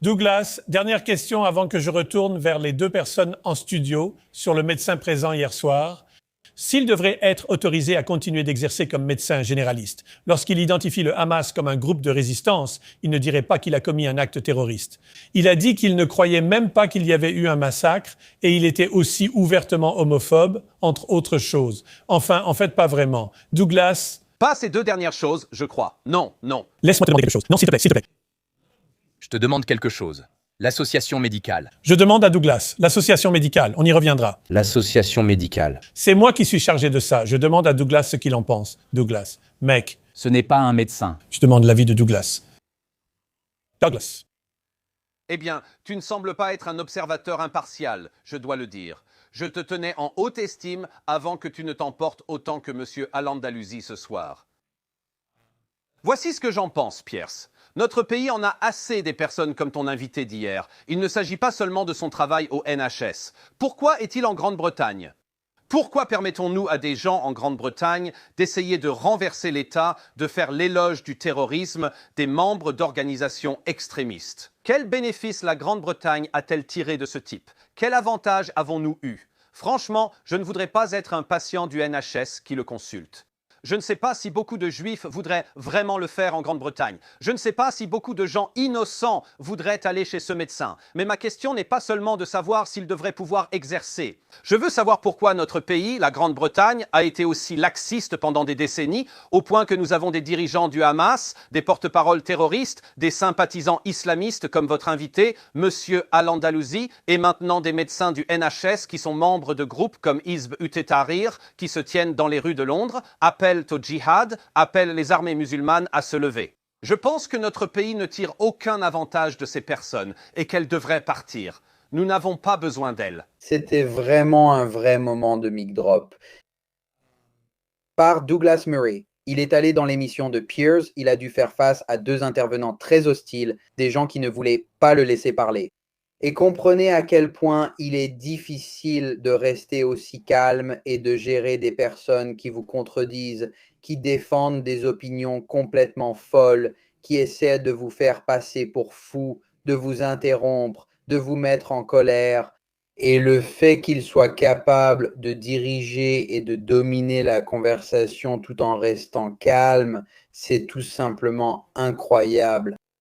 Douglas, dernière question avant que je retourne vers les deux personnes en studio sur le médecin présent hier soir. S'il devrait être autorisé à continuer d'exercer comme médecin généraliste, lorsqu'il identifie le Hamas comme un groupe de résistance, il ne dirait pas qu'il a commis un acte terroriste. Il a dit qu'il ne croyait même pas qu'il y avait eu un massacre et il était aussi ouvertement homophobe, entre autres choses. Enfin, en fait, pas vraiment. Douglas... Pas ces deux dernières choses, je crois. Non, non. Laisse-moi te demander quelque chose. Non, s'il te plaît, s'il te plaît. Je te demande quelque chose. L'association médicale. Je demande à Douglas, l'association médicale, on y reviendra. L'association médicale. C'est moi qui suis chargé de ça. Je demande à Douglas ce qu'il en pense. Douglas. Mec, Ce n'est pas un médecin. je demande l'avis de Douglas. Douglas. Eh bien, tu ne sembles pas être un observateur impartial, je dois le dire. Je te tenais en haute estime avant que tu ne t'emportes autant que M. Al-Andalusi ce soir. Voici ce que j'en pense, Pierce. Notre pays en a assez des personnes comme ton invité d'hier. Il ne s'agit pas seulement de son travail au NHS. Pourquoi est-il en Grande-Bretagne ? Pourquoi permettons-nous à des gens en Grande-Bretagne d'essayer de renverser l'État, de faire l'éloge du terrorisme des membres d'organisations extrémistes ? Quel bénéfice la Grande-Bretagne a-t-elle tiré de ce type ? Quel avantage avons-nous eu ? Franchement, je ne voudrais pas être un patient du NHS qui le consulte. Je ne sais pas si beaucoup de Juifs voudraient vraiment le faire en Grande-Bretagne. Je ne sais pas si beaucoup de gens innocents voudraient aller chez ce médecin. Mais ma question n'est pas seulement de savoir s'il devrait pouvoir exercer. Je veux savoir pourquoi notre pays, la Grande-Bretagne, a été aussi laxiste pendant des décennies, au point que nous avons des dirigeants du Hamas, des porte-paroles terroristes, des sympathisants islamistes comme votre invité, Monsieur Al-Andalusi, et maintenant des médecins du NHS qui sont membres de groupes comme Hizb ut-Tahrir, qui se tiennent dans les rues de Londres, appellent au djihad, appellent les armées musulmanes à se lever. Je pense que notre pays ne tire aucun avantage de ces personnes et qu'elles devraient partir. Nous n'avons pas besoin d'elles. C'était vraiment un vrai moment de mic drop. Par Douglas Murray. Il est allé dans l'émission de Piers, il a dû faire face à deux intervenants très hostiles, des gens qui ne voulaient pas le laisser parler. Et comprenez à quel point il est difficile de rester aussi calme et de gérer des personnes qui vous contredisent, qui défendent des opinions complètement folles, qui essaient de vous faire passer pour fou, de vous interrompre, de vous mettre en colère. Et le fait qu'il soit capable de diriger et de dominer la conversation tout en restant calme, c'est tout simplement incroyable.